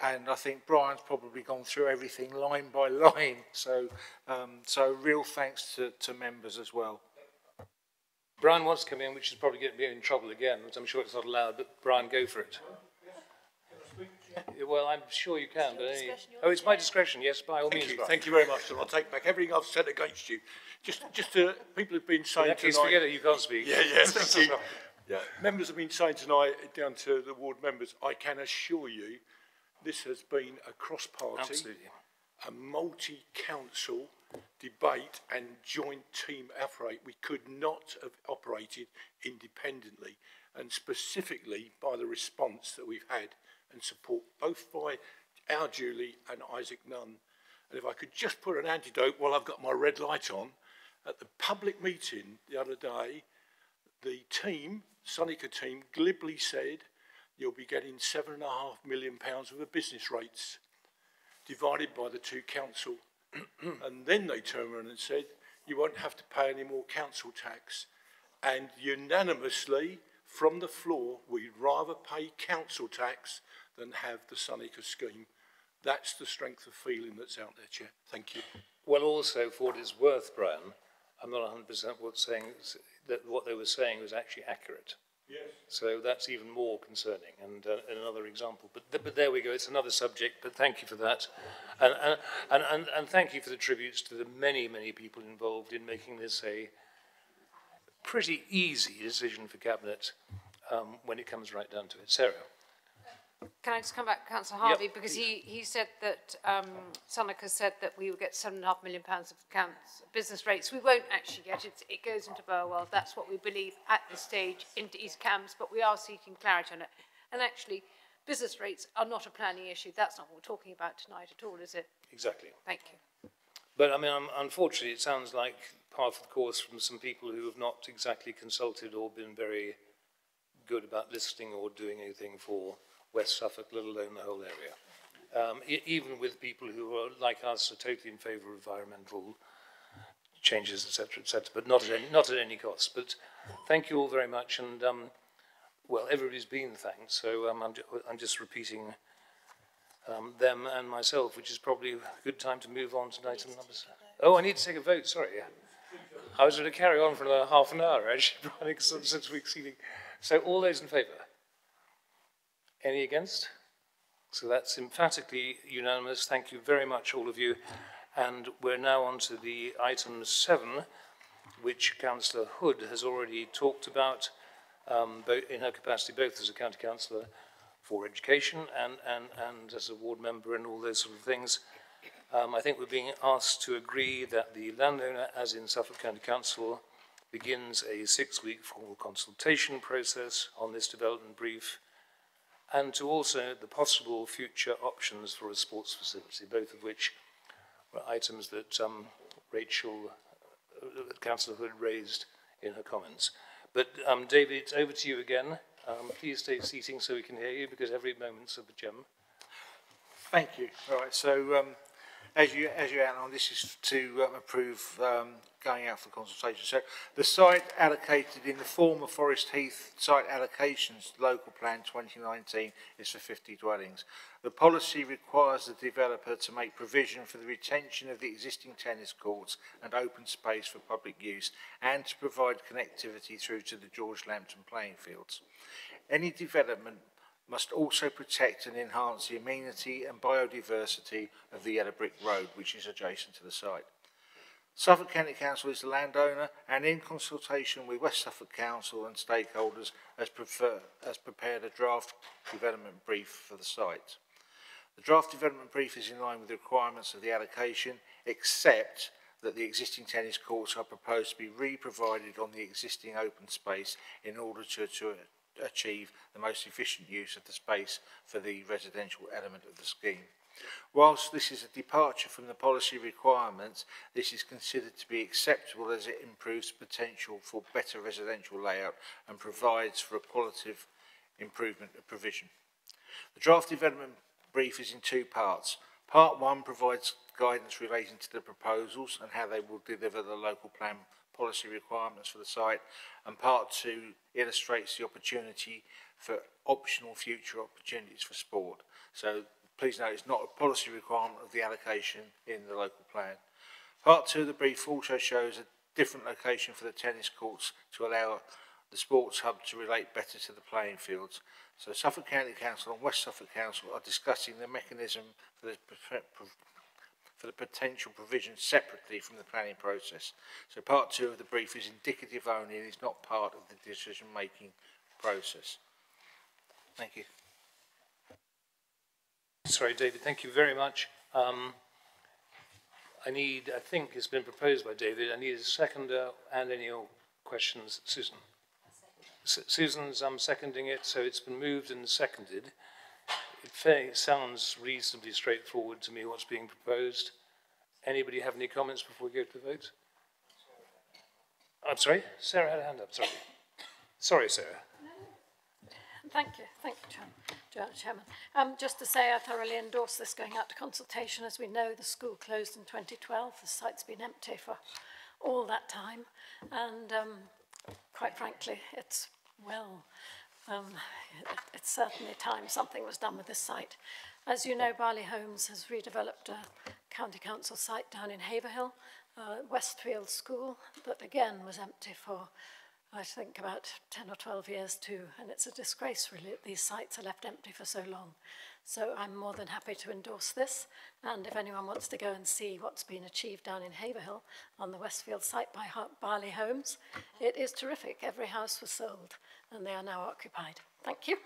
and I think Brian's probably gone through everything line by line, so real thanks to members as well. Brian wants to come in, which is probably getting me in trouble again, which I'm sure it's not allowed, but Brian, go for it. Well, I'm sure you can, but it's my discretion. Yes, by all means. Thank you very much, and I'll take back everything I've said against you. Just people have been saying tonight. Forget it. You can't speak. Yeah, thank you. Yeah, members have been saying tonight, down to the ward members. I can assure you, this has been a cross-party, a multi-council debate and joint team effort. We could not have operated independently, and specifically by the response that we've had and support both by our Julie and Isaac Nunn. And if I could just put an antidote while I've got my red light on, at the public meeting the other day, the team, Sonica team, glibly said, you'll be getting £7.5 million worth of business rates divided by the two council. And then they turned around and said, you won't have to pay any more council tax. And unanimously, from the floor, we'd rather pay council tax than have the Sonica scheme. That's the strength of feeling that's out there, Chair. Thank you. Well, also, for what it's worth, Brian, I'm not 100% saying that what they were saying was actually accurate. Yes. So that's even more concerning, and another example. But there we go. It's another subject. But thank you for that, and thank you for the tributes to the many people involved in making this a pretty easy decision for Cabinet when it comes right down to it. Sarah. Can I just come back to Councillor Harvey? Yep, because he said that, Sonic has said that we will get £7.5 million of business rates. We won't actually get it. It goes into Burwell. That's what we believe at this stage into East Cambs, but we are seeking clarity on it. And actually, business rates are not a planning issue. That's not what we're talking about tonight at all, is it? Exactly. Thank you. But I mean, unfortunately, it sounds like part of the course from some people who have not exactly consulted or been very good about listening or doing anything for West Suffolk, let alone the whole area. Even with people who are, like us, are totally in favour of environmental changes, etc., but not at any cost. But thank you all very much, and well, everybody's been thanked, so I'm just repeating them and myself, which is probably a good time to move on to item number 7. Oh, I need to take a vote, sorry. I was going to carry on for another half an hour, actually, running since we're exceeding. So all those in favour? Any against? So that's emphatically unanimous. Thank you very much, all of you. And we're now on to the item 7, which Councillor Hood has already talked about both in her capacity both as a county councillor for education and as a ward member and all those sort of things. I think we're being asked to agree that the landowner, as in Suffolk County Council, begins a 6-week formal consultation process on this development brief, and to also the possible future options for a sports facility, both of which were items that Councillor Hood raised in her comments. But David, it's over to you again. Please stay seating so we can hear you, because every moment's of a gem. Thank you. All right, so as you outlined, this is to approve going out for consultation. So the site allocated in the former Forest Heath site allocations local plan 2019 is for 50 dwellings. The policy requires the developer to make provision for the retention of the existing tennis courts and open space for public use, and to provide connectivity through to the George Lambton playing fields. Any development must also protect and enhance the amenity and biodiversity of the Yellow Brick Road, which is adjacent to the site. Suffolk County Council is the landowner, and in consultation with West Suffolk Council and stakeholders has prepared a draft development brief for the site. The draft development brief is in line with the requirements of the allocation, except that the existing tennis courts are proposed to be re-provided on the existing open space in order to achieve the most efficient use of the space for the residential element of the scheme. Whilst this is a departure from the policy requirements, this is considered to be acceptable as it improves potential for better residential layout and provides for a qualitative improvement of provision. The draft development brief is in 2 parts. Part 1 provides guidance relating to the proposals and how they will deliver the local plan policy requirements for the site, and Part 2 illustrates the opportunity for optional future opportunities for sport. So please note it's not a policy requirement of the allocation in the local plan. Part 2 of the brief also shows a different location for the tennis courts to allow the sports hub to relate better to the playing fields. So Suffolk County Council and West Suffolk Council are discussing the mechanism for the potential provision separately from the planning process. So part 2 of the brief is indicative only and is not part of the decision-making process. Thank you. Sorry, David, thank you very much. I think it's been proposed by David, I need a seconder and any questions. Susan? Susan's seconding it, so it's been moved and seconded. It sounds reasonably straightforward to me what's being proposed. Anybody have any comments before we go to the vote? I'm sorry? Sarah had a hand up, sorry. Sorry, Sarah. Thank you, Chairman. Just to say I thoroughly endorse this going out to consultation. As we know, the school closed in 2012. The site's been empty for all that time. And quite frankly, it's certainly time something was done with this site. As you know, Barley Homes has redeveloped a county council site down in Haverhill, Westfield School, that again was empty for I think about 10 or 12 years too, and it's a disgrace really that these sites are left empty for so long. So I'm more than happy to endorse this, and if anyone wants to go and see what's been achieved down in Haverhill on the Westfield site by Barley Homes, it is terrific. Every house was sold and they are now occupied. Thank you.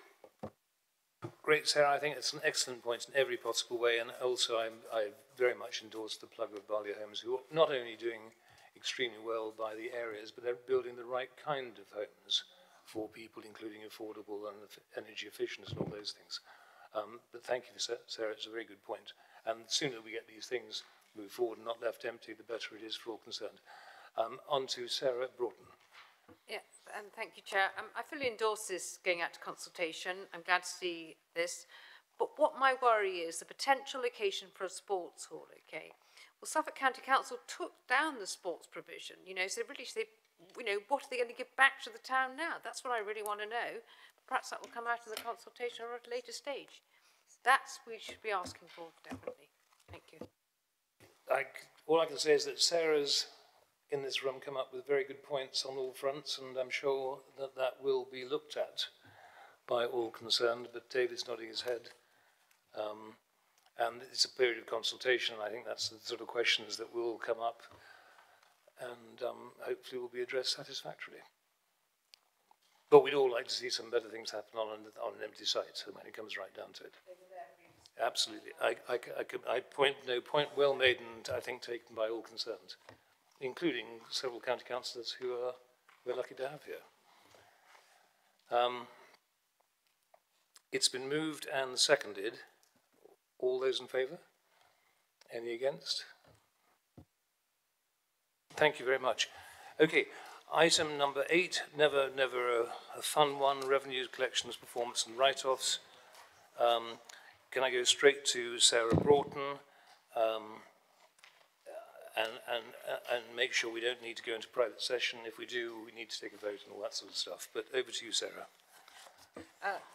Great, Sarah. I think it's an excellent point in every possible way, and also I very much endorse the plug of Barley Homes, who are not only doing extremely well by the areas, but they're building the right kind of homes for people, including affordable and energy efficient and all those things. But thank you, Sarah. It's a very good point. And the sooner we get these things moved forward and not left empty, the better it is for all concerned. On to Sarah Broughton. Yeah, and thank you, Chair. I fully endorse this going out to consultation. I'm glad to see this. But what my worry is the potential location for a sports hall, okay? Well, Suffolk County Council took down the sports provision, so really, what are they going to give back to the town now? That's what I really want to know. Perhaps that will come out of the consultation or at a later stage. That's what we should be asking for, definitely. Thank you. All I can say is that Sarah's in this room come up with very good points on all fronts, and I'm sure that that will be looked at by all concerned, but David's nodding his head. And it's a period of consultation. I think that's the sort of questions that will come up and hopefully will be addressed satisfactorily. But we'd all like to see some better things happen on an empty site, so when it comes right down to it. Absolutely. Point well made, and I think taken by all concerned, including several county councillors who we're lucky to have here. It's been moved and seconded. All those in favour? Any against? Thank you very much. Okay, item number 8, never a fun one, revenues, collections, performance and write-offs. Can I go straight to Sarah Broughton and make sure we don't need to go into private session? If we do, we need to take a vote and all that sort of stuff. But over to you, Sarah.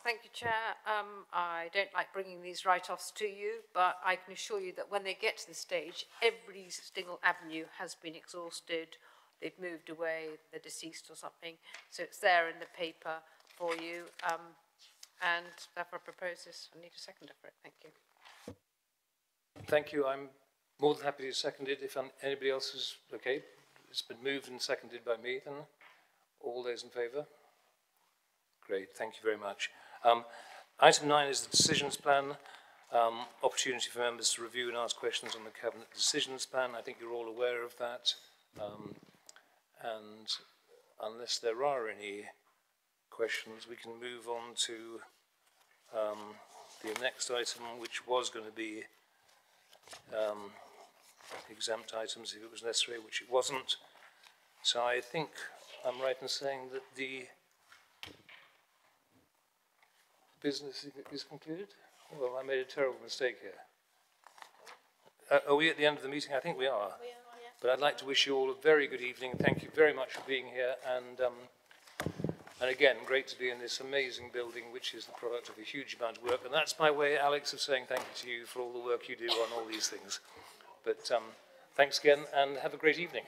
Thank you, Chair. I don't like bringing these write-offs to you, but I can assure you that when they get to the stage, every single avenue has been exhausted. They've moved away, they're deceased or something. So it's there in the paper for you. And therefore I propose this. I need a seconder for it. Thank you. Thank you. I'm more than happy to second it if anybody else is okay. It's been moved and seconded by me, then. All those in favour? Great, thank you very much. Item 9 is the decisions plan. Opportunity for members to review and ask questions on the Cabinet decisions plan. I think you're all aware of that. And unless there are any questions, we can move on to the next item, which was going to be exempt items if it was necessary, which it wasn't. So I think I'm right in saying that the business is concluded? Well, I made a terrible mistake here. Are we at the end of the meeting? I think we are. We are, yeah. But I'd like to wish you all a very good evening. Thank you very much for being here. And again, great to be in this amazing building, which is the product of a huge amount of work. And that's my way, Alex, of saying thank you to you for all the work you do on all these things. But thanks again, and have a great evening.